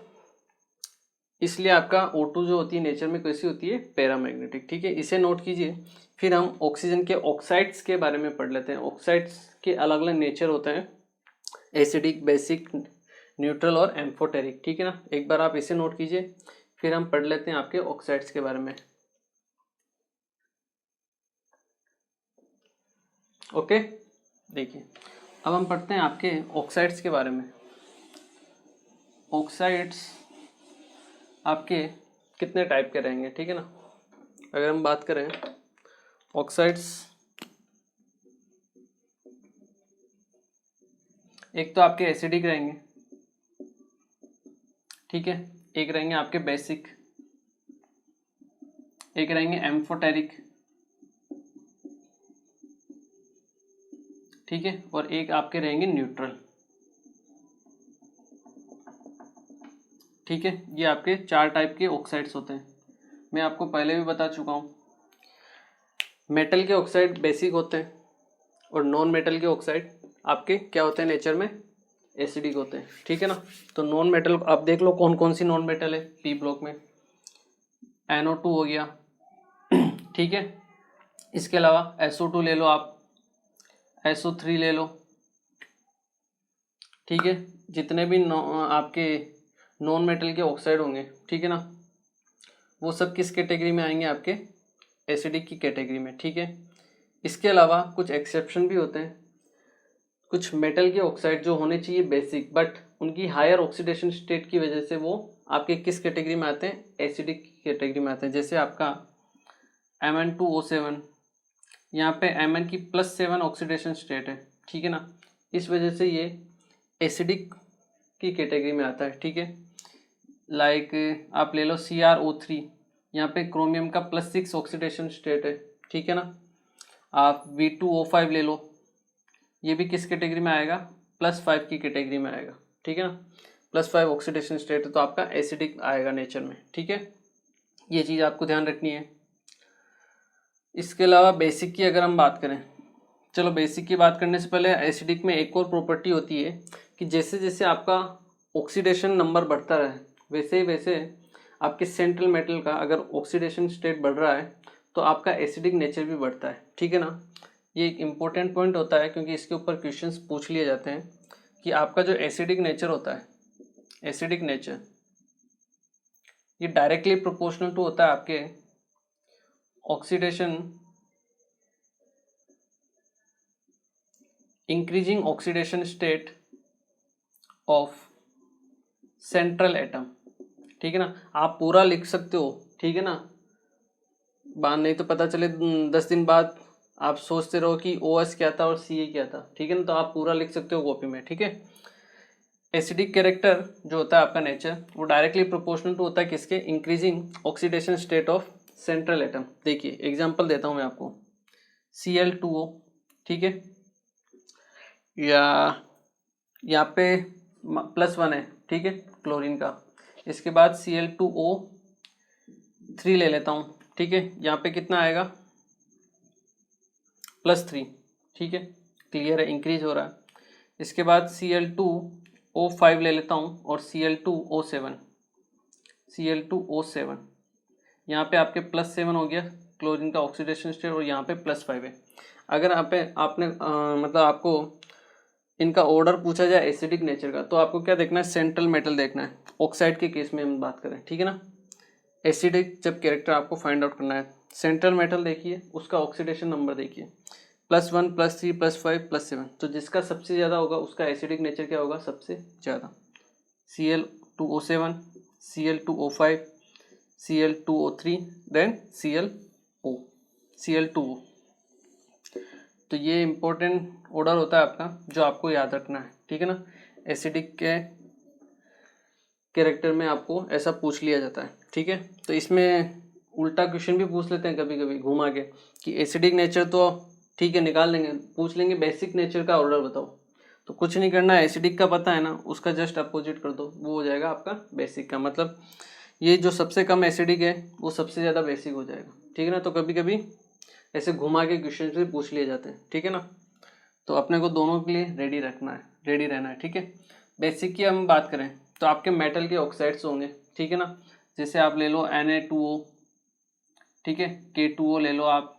इसलिए आपका O2 जो होती है नेचर में कैसी होती है, पैरामैग्नेटिक, ठीक है, इसे नोट कीजिए। फिर हम ऑक्सीजन के ऑक्साइड्स के बारे में पढ़ लेते हैं। ऑक्साइड्स के अलग अलग नेचर होते हैं, एसिडिक, बेसिक, न्यूट्रल और एम्फोटेरिक, ठीक है ना। एक बार आप इसे नोट कीजिए, फिर हम पढ़ लेते हैं आपके ऑक्साइड्स के बारे में। ओके, देखिए अब हम पढ़ते हैं आपके ऑक्साइड्स के बारे में। ऑक्साइड्स आपके कितने टाइप के रहेंगे, ठीक है ना। अगर हम बात करें ऑक्साइड्स, एक तो आपके एसिडिक रहेंगे, ठीक है, एक रहेंगे आपके बेसिक, एक रहेंगे एम्फोटेरिक, ठीक है, और एक आपके रहेंगे न्यूट्रल, ठीक है। ये आपके 4 टाइप के ऑक्साइड्स होते हैं। मैं आपको पहले भी बता चुका हूँ, मेटल के ऑक्साइड बेसिक होते हैं और नॉन मेटल के ऑक्साइड आपके क्या होते हैं नेचर में, एसिडिक होते हैं, ठीक है ना। तो नॉन मेटल आप देख लो कौन कौन सी नॉन मेटल है पी ब्लॉक में, NO2 हो गया, ठीक है, इसके अलावा SO2 ले लो आप, SO3 ले लो, ठीक है। जितने भी आपके नॉन मेटल के ऑक्साइड होंगे, ठीक है ना, वो सब किस कैटेगरी में आएंगे, आपके एसिडिक की कैटेगरी में, ठीक है। इसके अलावा कुछ एक्सेप्शन भी होते हैं, कुछ मेटल के ऑक्साइड जो होने चाहिए बेसिक, बट उनकी हायर ऑक्सीडेशन स्टेट की वजह से वो आपके किस कैटेगरी में आते हैं, एसिडिक कैटेगरी में आते हैं। जैसे आपका Mn2O7, यहाँ पे Mn की +7 ऑक्सीडेशन स्टेट है, ठीक है ना, इस वजह से ये एसिडिक की कैटेगरी में आता है, ठीक है। लाइक आप ले लो CrO3, यहाँ पे क्रोमियम का +6 ऑक्सीडेशन स्टेट है, ठीक है ना। आप V2O5 ले लो, ये भी किस कैटेगरी में आएगा, +5 की कैटेगरी में आएगा, ठीक है ना। +5 ऑक्सीडेशन स्टेट है तो आपका एसिडिक आएगा नेचर में, ठीक है। ये चीज़ आपको ध्यान रखनी है। इसके अलावा बेसिक की अगर हम बात करें, चलो बेसिक की बात करने से पहले एसिडिक में एक और प्रॉपर्टी होती है कि जैसे जैसे आपका ऑक्सीडेशन नंबर बढ़ता रहे वैसे ही वैसे आपके सेंट्रल मेटल का अगर ऑक्सीडेशन स्टेट बढ़ रहा है तो आपका एसिडिक नेचर भी बढ़ता है, ठीक है ना। ये एक इम्पोर्टेंट पॉइंट होता है क्योंकि इसके ऊपर क्वेश्चंस पूछ लिए जाते हैं कि आपका जो एसिडिक नेचर होता है, एसिडिक नेचर ये डायरेक्टली प्रोपोर्शनल टू होता है आपके oxidation, increasing oxidation state of central atom, ठीक है ना। आप पूरा लिख सकते हो, ठीक है ना, बाद नहीं तो पता चले 10 दिन बाद आप सोचते रहो कि OS क्या था और Ca क्या था, ठीक है ना, तो आप पूरा लिख सकते हो कॉपी में, ठीक है। एसिडिक कैरेक्टर जो होता है आपका नेचर वो डायरेक्टली प्रोपोर्शनल टू होता है किसके, increasing oxidation state of central atom. देखिए एग्जांपल देता हूं मैं आपको, Cl2O, ठीक है, या यहाँ पे +1 है, ठीक है, क्लोरीन का। इसके बाद Cl2O3 ले लेता हूँ, ठीक है, यहाँ पे कितना आएगा, +3, ठीक है, क्लियर है, इंक्रीज हो रहा है। इसके बाद Cl2O5 ले लेता हूँ और Cl2O7, यहाँ पे आपके +7 हो गया क्लोरीन का ऑक्सीडेशन स्टेट और यहाँ पे +5 है। अगर आपने मतलब आपको इनका ऑर्डर पूछा जाए एसिडिक नेचर का तो आपको क्या देखना है, सेंट्रल मेटल देखना है। ऑक्साइड के केस में हम बात करें, ठीक है ना, एसिडिक जब कैरेक्टर आपको फाइंड आउट करना है, सेंट्रल मेटल देखिए, उसका ऑक्सीडेशन नंबर देखिए, +1 +3 +5 +7, तो जिसका सबसे ज़्यादा होगा उसका एसिडिक नेचर क्या होगा, सबसे ज़्यादा। Cl2O7, Cl2O5, Cl2O3, then Cl2O। तो ये इम्पोर्टेंट ऑर्डर होता है आपका जो आपको याद रखना है, ठीक है ना। एसिडिक के कैरेक्टर में आपको ऐसा पूछ लिया जाता है, ठीक है। तो इसमें उल्टा क्वेश्चन भी पूछ लेते हैं कभी कभी घुमा के कि एसिडिक नेचर तो ठीक है निकाल लेंगे, पूछ लेंगे बेसिक नेचर का ऑर्डर बताओ, तो कुछ नहीं करना है, एसिडिक का पता है ना, उसका जस्ट अपोजिट कर दो, वो हो जाएगा आपका बेसिक का। मतलब ये जो सबसे कम एसिडिक है वो सबसे ज़्यादा बेसिक हो जाएगा, ठीक है ना। तो कभी कभी ऐसे घुमा के क्वेश्चन भी पूछ लिए जाते हैं, ठीक है ना। तो अपने को दोनों के लिए रेडी रखना है, रेडी रहना है, ठीक है। बेसिक की हम बात करें तो आपके मेटल के ऑक्साइड्स होंगे, ठीक है ना। जैसे आप ले लो Na2O, ठीक है, K2O ले लो आप।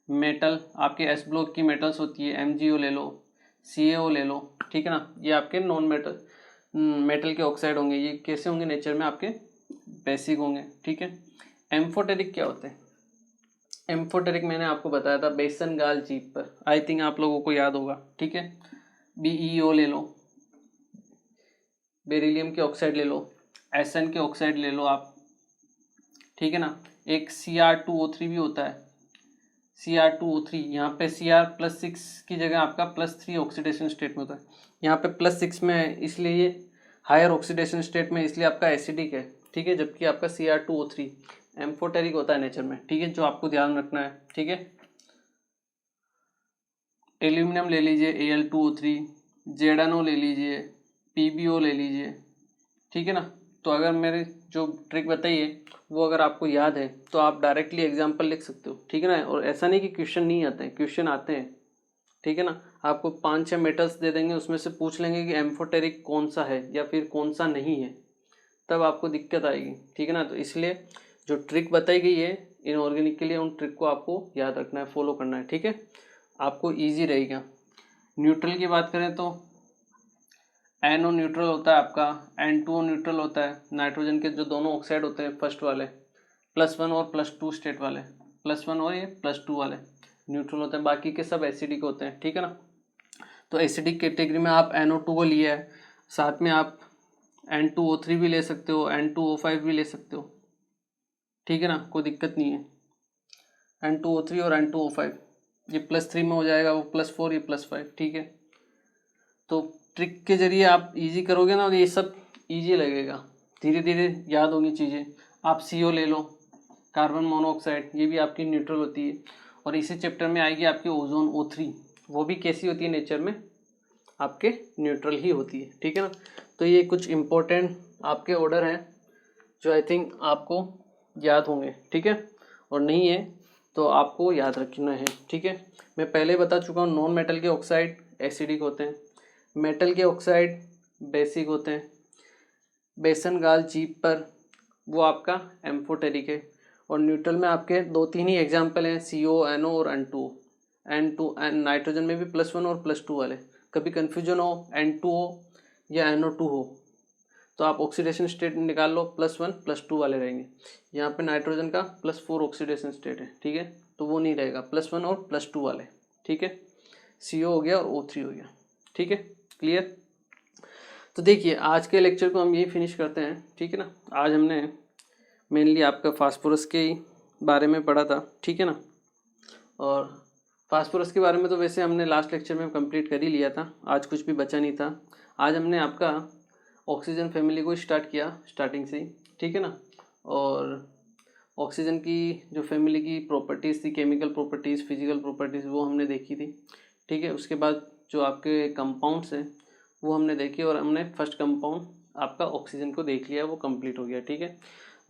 मेटल आपके S ब्लॉक की मेटल्स होती है, MgO ले लो, CaO ले लो, ठीक है ना। ये आपके नॉन मेटल के ऑक्साइड होंगे। ये कैसे होंगे नेचर में, आपके बेसिक होंगे, ठीक है। एम्फोटेरिक क्या होते हैं, एम्फोटेरिक मैंने आपको बताया था बेसन गाल जीप पर, आई थिंक आप लोगों को याद होगा, ठीक है। BeO ले लो, बेरिलियम के ऑक्साइड ले लो, Sn के ऑक्साइड ले लो आप, ठीक है ना। एक Cr2O3 भी होता है, Cr2O3, यहाँ पे Cr+6 की जगह आपका +3 ऑक्सीडेशन स्टेट में होता है, यहाँ पे +6 में है इसलिए ये हायर ऑक्सीडेशन स्टेट में, इसलिए आपका एसिडिक है, ठीक है। जबकि आपका Cr2O3 एम्फोटेरिक होता है नेचर में, ठीक है, जो आपको ध्यान रखना है, ठीक है। एल्यूमिनियम ले लीजिए Al2O3, ZnO ले लीजिए, PbO ले लीजिए, ठीक है ना। तो अगर मेरी जो ट्रिक बताई है वो अगर आपको याद है तो आप डायरेक्टली एग्जाम्पल लिख सकते हो, ठीक है ना। और ऐसा नहीं कि क्वेश्चन नहीं आते हैं, क्वेश्चन आते हैं, ठीक है ना। आपको 5-6 मेटल्स दे देंगे, उसमें से पूछ लेंगे कि एम्फोटेरिक कौन सा है या फिर कौन सा नहीं है, तब आपको दिक्कत आएगी, ठीक है ना। तो इसलिए जो ट्रिक बताई गई है इनऑर्गेनिक के लिए उन ट्रिक को आपको याद रखना है, फॉलो करना है, ठीक है, आपको ईजी रहेगा। न्यूट्रल की बात करें तो NO न्यूट्रल होता है आपका, N2O न्यूट्रल होता है। नाइट्रोजन के जो दोनों ऑक्साइड होते हैं फर्स्ट वाले, +1 और +2 स्टेट वाले, +1 और ये +2 वाले न्यूट्रल होते हैं, बाकी के सब एसिडिक होते हैं, ठीक है ना। तो एसिडिक कैटेगरी में आप NO2 लिया है, साथ में आप N2O3 भी ले सकते हो, N2O5 भी ले सकते हो, ठीक है ना, कोई दिक्कत नहीं है। N2O3 और N2O5 ये +3 में हो जाएगा, वो +4 ये +5, ठीक है। तो ट्रिक के जरिए आप इजी करोगे ना, ये सब इजी लगेगा, धीरे धीरे याद होंगी चीज़ें। आप CO ले लो, कार्बन मोनोऑक्साइड, ये भी आपकी न्यूट्रल होती है। और इसी चैप्टर में आएगी आपकी ओजोन O3, वो भी कैसी होती है नेचर में, आपके न्यूट्रल ही होती है, ठीक है ना। तो ये कुछ इम्पोर्टेंट आपके ऑर्डर हैं जो आई थिंक आपको याद होंगे, ठीक है, और नहीं है तो आपको याद रखना है, ठीक है। मैं पहले बता चुका हूँ, नॉन मेटल के ऑक्साइड एसिडिक होते हैं, मेटल के ऑक्साइड बेसिक होते हैं। बेसन गाल जीभ पर वो आपका एम्फोटेरिक है। और न्यूट्रल में आपके 2-3 ही एग्जाम्पल हैं, CO, NO और N2O। नाइट्रोजन में भी +1 और +2 वाले। कभी कन्फ्यूजन हो N2O या NO2 हो तो आप ऑक्सीडेशन स्टेट निकाल लो, +1 +2 वाले रहेंगे। यहाँ पे नाइट्रोजन का +4 ऑक्सीडेशन स्टेट है, ठीक है, तो वो नहीं रहेगा, +1 और +2 वाले, ठीक है। CO हो गया और O3 हो गया, ठीक है, क्लियर। तो देखिए आज के लेक्चर को हम यही फिनिश करते हैं, ठीक है ना। आज हमने मेनली आपका फास्फोरस के बारे में पढ़ा था, ठीक है ना। और फास्फोरस के बारे में तो वैसे हमने लास्ट लेक्चर में कंप्लीट कर ही लिया था, आज कुछ भी बचा नहीं था। आज हमने आपका ऑक्सीजन फैमिली को स्टार्ट किया स्टार्टिंग से ही, ठीक है ना। और ऑक्सीजन की जो फैमिली की प्रॉपर्टीज़ थी, केमिकल प्रॉपर्टीज़, फिजिकल प्रॉपर्टीज़, वो हमने देखी थी, ठीक है। उसके बाद जो आपके कंपाउंड्स हैं वो हमने देखे, और हमने फर्स्ट कंपाउंड आपका ऑक्सीजन को देख लिया, वो कंप्लीट हो गया, ठीक है।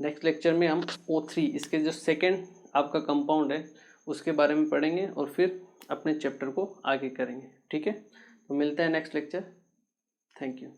नेक्स्ट लेक्चर में हम O3 इसके जो सेकेंड आपका कंपाउंड है उसके बारे में पढ़ेंगे, और फिर अपने चैप्टर को आगे करेंगे, ठीक है। तो मिलते हैं नेक्स्ट लेक्चर, थैंक यू।